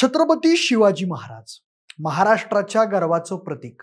छत्रपती शिवाजी महाराज महाराष्ट्राच्या गर्वाचं प्रतीक,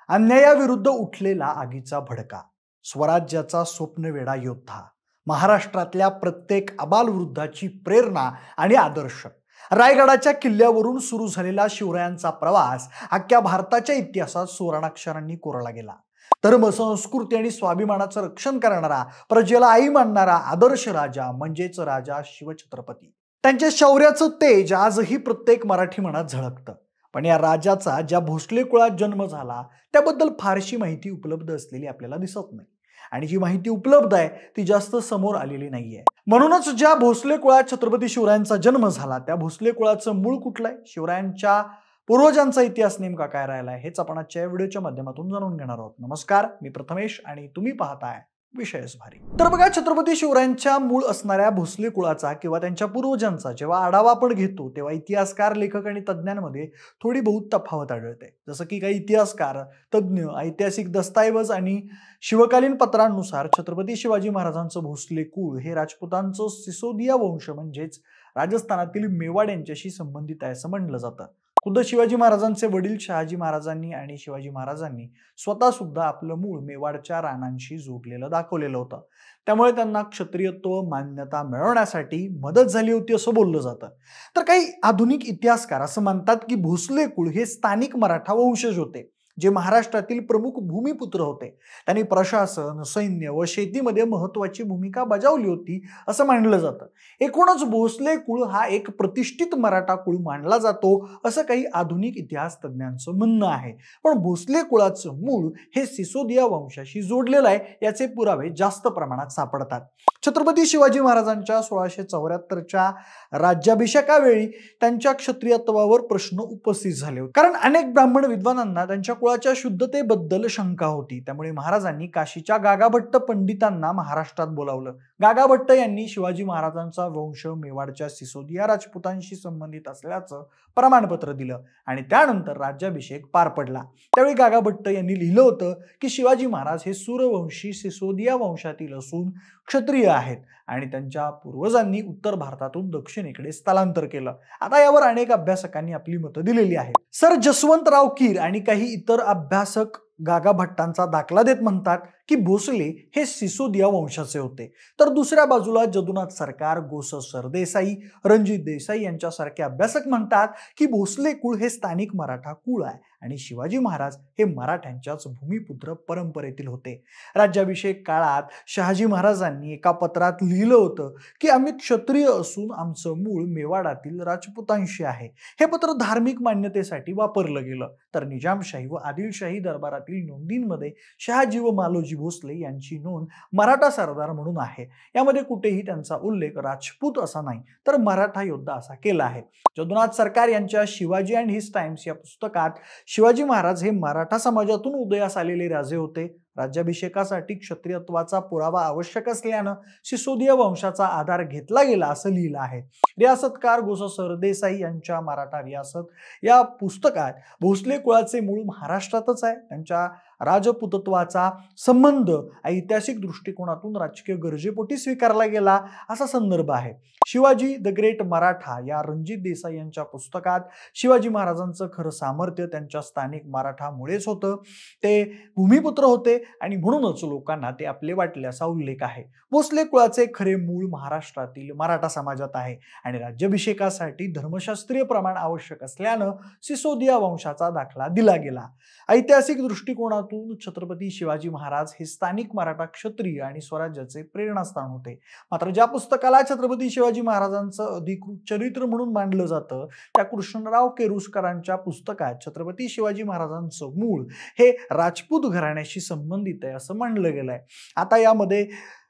अन्यायाविरुद्ध उठलेला आगीचा भडका, स्वराज्याचा स्वप्नवेडा योद्धा, महाराष्ट्रातल्या प्रत्येक आबालवृद्धाची प्रेरणा आणि आदर्श, रायगडाच्या किल्ल्यावरून सुरू झालेला शिवरायांचा प्रवास अख्ख्या भारताच्या इतिहासात सुवर्णाक्षरांनी कोरला गेला. धर्म, संस्कृती आणि स्वाभिमानाचं रक्षण करणारा, प्रजेला आई मानणारा आदर्श राजा म्हणजेच राजा शिवछत्रपती. त्यांच्या शौर्याचं तेज आजही प्रत्येक मराठी मनात झळकतं. पण या राजाचा ज्या भोसले कुळात जन्म झाला त्याबद्दल फारशी माहिती उपलब्ध असलेली आपल्याला दिसत नाही, आणि जी माहिती उपलब्ध आहे ती जास्त समोर आलेली नाहीये. म्हणूनच ज्या भोसले कुळात छत्रपती शिवरायांचा जन्म झाला त्या भोसले कुळाचं मूळ कुठलं आहे, शिवरायांच्या पूर्वजांचा इतिहास नेमका काय राहिला आहे, हेच आपण आजच्या व्हिडिओच्या माध्यमातून जाणून घेणार आहोत. नमस्कार, मी प्रथमेश आणि तुम्ही पाहताय विषयच भारी. तर बघा, छत्रपती शिवरायांच्या मूळ असणाऱ्या भोसले कुळाचा किंवा त्यांच्या पूर्वजांचा जेव्हा आढावा आपण घेतो तेव्हा इतिहासकार, लेखक आणि तज्ज्ञांमध्ये थोडी बहुत तफावत आढळते. जसं की काही इतिहासकार, तज्ज्ञ, ऐतिहासिक दस्तऐवज आणि शिवकालीन पत्रांनुसार छत्रपती शिवाजी महाराजांचं भोसले कुळ हे राजपुतांचं सिसोदिया वंश म्हणजेच राजस्थानातील मेवाड यांच्याशी संबंधित आहे असं म्हणलं जातं. खुद्द शिवाजी महाराजांचे वडील शहाजी महाराजांनी आणि शिवाजी महाराजांनी स्वतः सुद्धा आपलं मूळ मेवाडच्या रानांशी जोडलेलं दाखवलेलं होतं. त्यामुळे त्यांना क्षत्रियत्व मान्यता मिळवण्यासाठी मदत झाली होती असं बोललं जातं. तर काही आधुनिक इतिहासकार असं मानतात की भोसले कुळ हे स्थानिक मराठा वंशज होते, जे महाराष्ट्रातील प्रमुख भूमिपुत्र होते. त्यांनी प्रशासन, सैन्य व शेतीमध्ये महत्वाची भूमिका बजावली होती असं मानलं जातं. एकूणच भोसले कुळ हा एक प्रतिष्ठित मराठा कुळ मानला जातो असं काही आधुनिक इतिहास तज्ज्ञांचं म्हणणं आहे. पण भोसले कुळाचं मूळ हे सिसोदिया वंशाशी जोडलेलं आहे याचे पुरावे जास्त प्रमाणात सापडतात. छत्रपती शिवाजी महाराजांच्या 1674च्या राज्याभिषेकावेळी त्यांच्या क्षत्रियत्वावर प्रश्न उपस्थित झाले होते, कारण अनेक ब्राह्मण विद्वानांना त्यांच्या कुळाच्या शुद्धतेबद्दल शंका होती. त्यामुळे महाराजांनी काशीच्या गागाभट्ट पंडितांना महाराष्ट्रात बोलावलं. गागाभट्ट यांनी शिवाजी महाराजांचा वंश मेवाडच्या सिसोदिया राजपुतांशी संबंधित असल्याचं प्रमाणपत्र दिलं आणि त्यानंतर राज्याभिषेक पार पडला. त्यावेळी गागाभट्ट यांनी लिहिलं होतं की शिवाजी महाराज हे सूरवंशी सिसोदिया वंशातील असून क्षत्रिय आहेत आणि त्यांच्या पूर्वजांनी उत्तर भारतातून दक्षिणेकडे स्थलांतर केलं. आता यावर अनेक अभ्यासकांनी आपली मतं दिलेली आहेत. सर जसवंतराव कीर आणि काही इतर अभ्यासक गागाभट्टांचा दाखला देत म्हणतात की भोसले हे सिसोदिया वंशाचे होते. तर दुसऱ्या बाजूला जदुनाथ सरकार, गोस सरदेसाई, रणजित देसाई यांच्यासारखे अभ्यासक म्हणतात की भोसले कुळ हे स्थानिक मराठा कुळ आहे आणि शिवाजी महाराज हे मराठ्यांच्याच भूमिपुत्र परंपरेतील होते. राज्याभिषेक काळात शहाजी महाराजांनी एका पत्रात लिहिलं होतं की आम्ही क्षत्रिय असून आमचं मूळ मेवाडातील राजपुतांशी आहे. हे पत्र धार्मिक मान्यतेसाठी वापरलं गेलं. तर निजामशाही व आदिलशाही दरबारातील नोंदींमध्ये शहाजी व मालोजी भोसले यांची नोंद मराठा सरदार म्हणून आहे. यामध्ये कुठेही त्यांचा उल्लेख राजपूत असा नाही तर मराठा योद्धा असा केला आहे. जदुनाथ सरकार यांच्या शिवाजी अँड हिज टाइम्स या पुस्तकात शिवाजी महाराज हे मराठा समाजातून उदयास आलेले राजे होते. राज्याभिषेकासाठी क्षत्रियत्वाचा पुरावा आवश्यक असल्यानं सिसोदिया वंशाचा आधार घेतला गेला असं लिहिलं आहे. रियासतकार गोस सरदेसाई यांच्या मराठा रियासत या पुस्तकात भोसले कुळाचे मूळ महाराष्ट्रातच आहे. त्यांच्या राजपुतत्वाचा संबंध ऐतिहासिक दृष्टिकोनातून राजकीय गरजेपोटी स्वीकारला गेला असा संदर्भ आहे. शिवाजी द ग्रेट मराठा या रणजित देसाई यांच्या पुस्तकात शिवाजी महाराजांचं खरं सामर्थ्य त्यांच्या स्थानिक मराठामुळेच होतं. ते भूमिपुत्र होते आणि म्हणूनच लोकांना ते आपले वाटले असा उल्लेख आहे. भोसले कुळाचे खरे मूळ महाराष्ट्रातील मराठा समाजात आहे आणि राज्याभिषेकासाठी धर्मशास्त्रीय प्रमाण आवश्यक असल्यानं सिसोदिया वंशाचा दाखला दिला गेला. ऐतिहासिक दृष्टिकोनातून छत्रपती शिवाजी महाराज हे स्थानिक मराठा क्षत्रिय आणि स्वराज्याचे प्रेरणास्थान होते. मात्र ज्या पुस्तकाला छत्रपती शिवाजी महाराजांचं अधिकृत चरित्र म्हणून मानलं जातं त्या कृष्णराव केरुसकरांच्या पुस्तकात छत्रपती शिवाजी महाराजांचं मूळ हे राजपूत घराण्याशी संबंधित आहे असं मानलं गेलंय. आता यामध्ये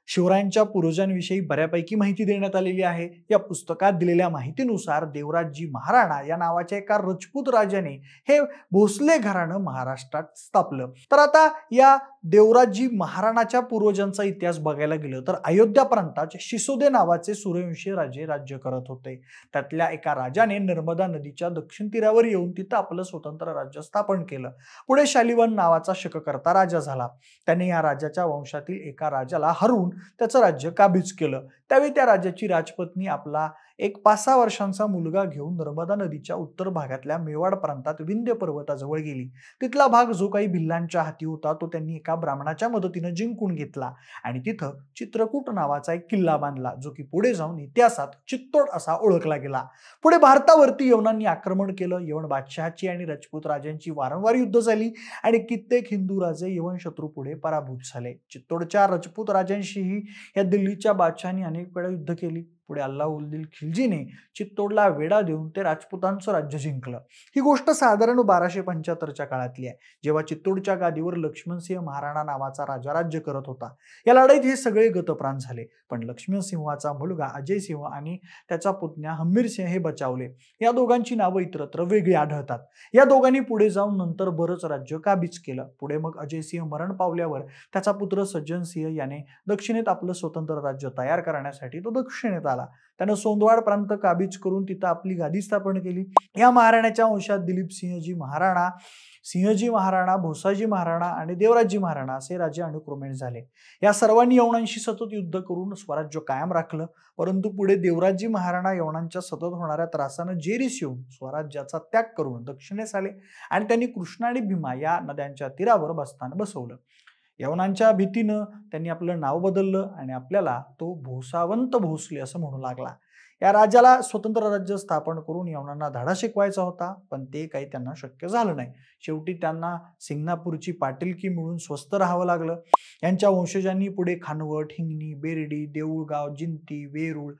शिवरायांच्या पूर्वजांविषयी बऱ्यापैकी माहिती देण्यात आलेली आहे. या पुस्तकात दिलेल्या माहितीनुसार देवराजजी महाराणा या नावाच्या एका राजपूत राजाने हे भोसले घराणं महाराष्ट्रात स्थापलं. तर आता या देवराजजी महाराणाच्या पूर्वजांचा इतिहास बघायला गेलं तर अयोध्या प्रांतात शिसोदे नावाचे सूर्यवंशी राजे राज्य करत होते. त्यातल्या एका राजाने नर्मदा नदीच्या दक्षिण तीरावर येऊन तिथं आपलं स्वतंत्र राज्य स्थापन केलं. पुढे शालिवाहन नावाचा शककर्ता राजा झाला. त्याने या राजाच्या वंशातील एका राजाला हरवून त्याचं राज्य काबीज केलं. त्यावेळी त्या राजाची राजपत्नी आपला एक 5-6 वर्षांचा मुलगा घेऊन नर्मदा नदीच्या उत्तर भागातल्या मेवाड प्रांतात विंध्य पर्वताजवळ गेली. तिथला भाग जो काही भिल्लांच्या हाती होता तो त्यांनी एका ब्राह्मणाच्या मदतीने जिंकून घेतला आणि तिथं चित्रकूट नावाचा एक किल्ला बांधला, जो की पुढे जाऊन इतिहासात चित्तोड असा ओळखला गेला. पुढे भारतावरती यवनांनी आक्रमण केलं. यवन बादशहाची आणि राजपूत राजांची वारंवार युद्ध झाली आणि कित्येक हिंदू राजे यवन शत्रू पुढे पराभूत झाले. चित्तोडच्या राजपूत राजांशीही या दिल्लीच्या बादशहांनी अनेक वेळा युद्ध केली. पुढे अल्लाउद्दीन खिलजीने चित्तोडला वेढा देऊन ते राजपुतांचं राज्य जिंकलं. ही गोष्ट साधारण 1275च्या काळातली आहे, जेव्हा चित्तोडच्या गादीवर लक्ष्मणसिंह महाराणा नावाचा राजा राज्य करत होता. या लढाईत हे सगळे गतप्राण झाले, पण लक्ष्मणसिंहाचा मुलगा अजयसिंह आणि त्याचा पुतण्या हम्मीरसिंह हे बचावले. या दोघांची नावं इतरत्र वेगळी आढळतात. या दोघांनी पुढे जाऊन नंतर बरंच राज्य काबीज केलं. पुढे मग अजयसिंह मरण पावल्यावर त्याचा पुत्र सज्जनसिंह याने दक्षिणेत आपलं स्वतंत्र राज्य तयार करण्यासाठी तो दक्षिणेत आला. त्यानं सोंदवाड प्रांत काबीज करून तिथं आपली गादी स्थापन केली. या महाराण्याच्या वंशात दिलीप सिंहजी महाराणा, सिंहजी महाराणा, भोसाजी महाराणा आणि देवराजी महाराणा असे राजे अनुक्रमेण झाले. या सर्वांनी यवनांशी सतत युद्ध करून स्वराज्य कायम राखलं. परंतु पुढे देवराजी महाराणा यवनांच्या सतत होणाऱ्या त्रासानं जेरीस येऊन स्वराज्याचा त्याग करून दक्षिणेस आले आणि त्यांनी कृष्णा आणि भीमा या नद्यांच्या तीरावर बस्तान बसवलं. यवनांच्या भीतीनं त्यांनी आपलं नाव बदललं आणि आपल्याला तो भोसावंत भोसले असं म्हणू लागला. या राजाला स्वतंत्र राज्य स्थापन करून यवनांना धडा शिकवायचा होता, पण ते काही त्यांना शक्य झालं नाही. शेवटी त्यांना सिंगणापूरची पाटीलकी मिळून स्वस्थ राहावं लागलं. यांच्या वंशजांनी पुढे खानवट, हिंगणी, बेर्डी, देऊळगाव, जिंती, वेरूळ,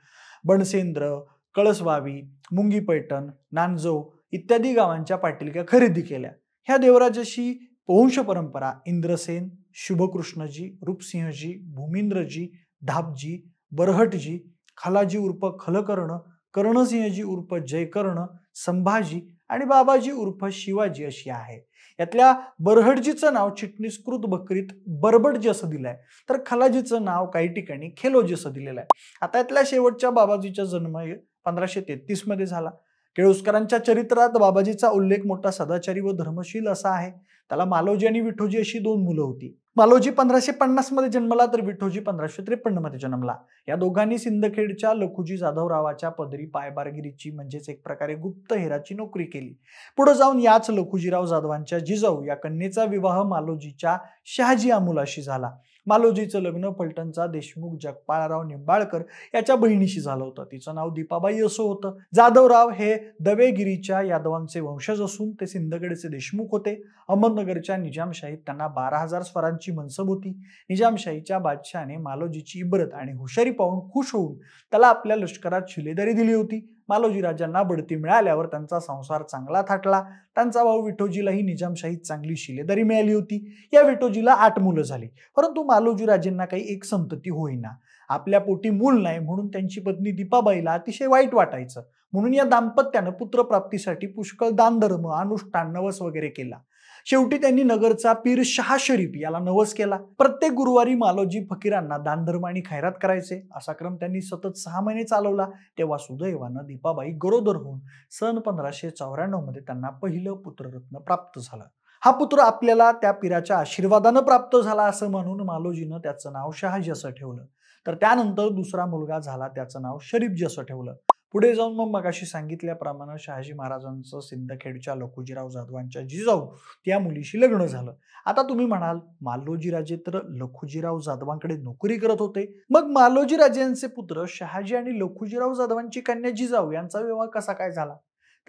बनसेंद्र, कळसवावी, मुंगी पैठण, नांदजव इत्यादी गावांच्या पाटीलक्या खरेदी केल्या. ह्या देवराजाशी वंश परंपरा इंद्रसेन, शुभकृष्णजी, रूपसिंहजी, भूमिंद्रजी, धापजी, बरहटजी, खलाजी उर्फ खलकर्ण, कर्णसिंहजी उर्फ जयकर्ण, संभाजी आणि बाबाजी उर्फ शिवाजी अशी आहे. यातल्या बरहटजीचं नाव चिटणीसकृत बकरीत बरबटजी असं दिलंय, तर खलाजीचं नाव काही ठिकाणी खेलोजी असं दिलेलं आहे. आता यातल्या शेवटच्या बाबाजीचा जन्म 1533 मध्ये झाला. केळुसकरांच्या चरित्रात बाबाजीचा उल्लेख मोठा सदाचारी व धर्मशील असा आहे. त्याला मालोजी आणि विठोजी अशी 2 मुलं होती. मालोजी 1550 मध्ये जन्मला तर विठोजी 1553 मध्ये जन्मला. या दोघांनी सिंदखेडच्या लखुजी जाधवरावाच्या पदरी पायबारगिरीची म्हणजेच एक प्रकारे गुप्तहेराची नोकरी केली. पुढे जाऊन याच लखुजीराव जाधवांच्या जिजाऊ या कन्येचा विवाह मालोजीच्या शहाजी अमुलाशी झाला. मालोजीचं लग्न फलटणचा देशमुख जगपाळराव निंबाळकर याच्या बहिणीशी झालं होतं. तिचं नाव दीपाबाई असं होतं. जाधवराव हे दवेगिरीच्या यादवांचे वंशज असून ते सिंदखेडचे देशमुख होते. अहमदनगरच्या निजामशाहीत त्यांना 12,000 स्वरांची मनसब होती. निजामशाहीच्या बादशहाने मालोजीची इबरत आणि हुशारी पाहून खुश होऊन त्याला आपल्या लष्करात शिलेदारी दिली होती. मालोजी राजांना बढती मिळाल्यावर त्यांचा संसार चांगला थाटला. त्यांचा भाऊ विठोजीलाही निजामशाहीत चांगली शिलेदारी मिळाली होती. या विठोजीला 8 मुलं झाली, परंतु मालोजी राजेंना काही एक संतती होईना. आपल्या पोटी मूल नाही म्हणून त्यांची पत्नी दीपाबाईला अतिशय वाईट वाटायचं. म्हणून या दाम्पत्यानं पुत्रप्राप्तीसाठी पुष्कळ दानधर्म, अनुष्ठान, नवस वगैरे केला. शेवटी त्यांनी नगरचा पीर शहा शरीफ याला नवस केला. प्रत्येक गुरुवारी मालोजी फकीरांना दानधर्म आणि खैरात करायचे. असा क्रम त्यांनी सतत 6 महिने चालवला. तेव्हा सुदैवानं दीपाबाई गरोदर होऊन सन 1594 मध्ये त्यांना पहिलं पुत्ररत्न प्राप्त झालं. हा पुत्र आपल्याला त्या पीराच्या आशीर्वादानं प्राप्त झाला असं म्हणून मालोजीनं त्याचं नाव शहाजी असं ठेवलं. तर त्यानंतर दुसरा मुलगा झाला, त्याचं नाव शरीफजी असं ठेवलं. पुढे जाऊन मग मगाशी सांगितल्याप्रमाणे शहाजी महाराजांचं सिंदखेडच्या लखुजीराव जाधवांच्या जिजाऊ त्या मुलीशी लग्न झालं. आता तुम्ही म्हणाल, मालोजी राजे तर लखुजीराव जाधवांकडे नोकरी करत होते, मग मालोजी राजेंचे पुत्र शहाजी आणि लखुजीराव जाधवांची कन्या जिजाऊ यांचा विवाह कसा काय झाला?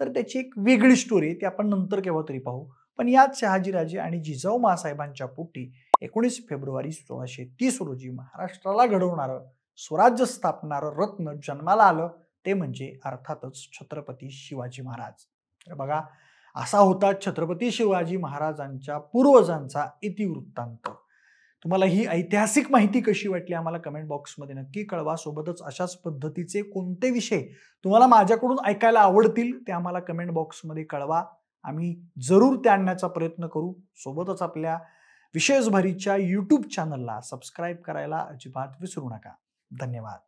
तर त्याची एक वेगळी स्टोरी, ती आपण नंतर केव्हा तरी पाहू. पण याच शहाजीराजे आणि जिजाऊ मासाहेबांच्या पोटी 19 फेब्रुवारी 1630 रोजी महाराष्ट्राला घडवणारं, स्वराज्य स्थापनारं रत्न जन्माला आलं. ते म्हणजे अर्थातच छत्रपती शिवाजी महाराज. तर बघा, असा होता छत्रपती शिवाजी महाराजांच्या पूर्वजांचा इतिवृत्तांत. तुम्हाला ही ऐतिहासिक माहिती कशी वाटली आम्हाला कमेंट बॉक्समध्ये नक्की कळवा. सोबतच अशाच पद्धतीचे कोणते विषय तुम्हाला माझ्याकडून ऐकायला आवडतील ते आम्हाला कमेंट बॉक्समध्ये कळवा. आम्ही जरूर ते आणण्याचा प्रयत्न करू. सोबतच आपल्या विशेषभरीच्या YouTube चॅनलला सबस्क्राईब करायला अजिबात विसरू नका. धन्यवाद.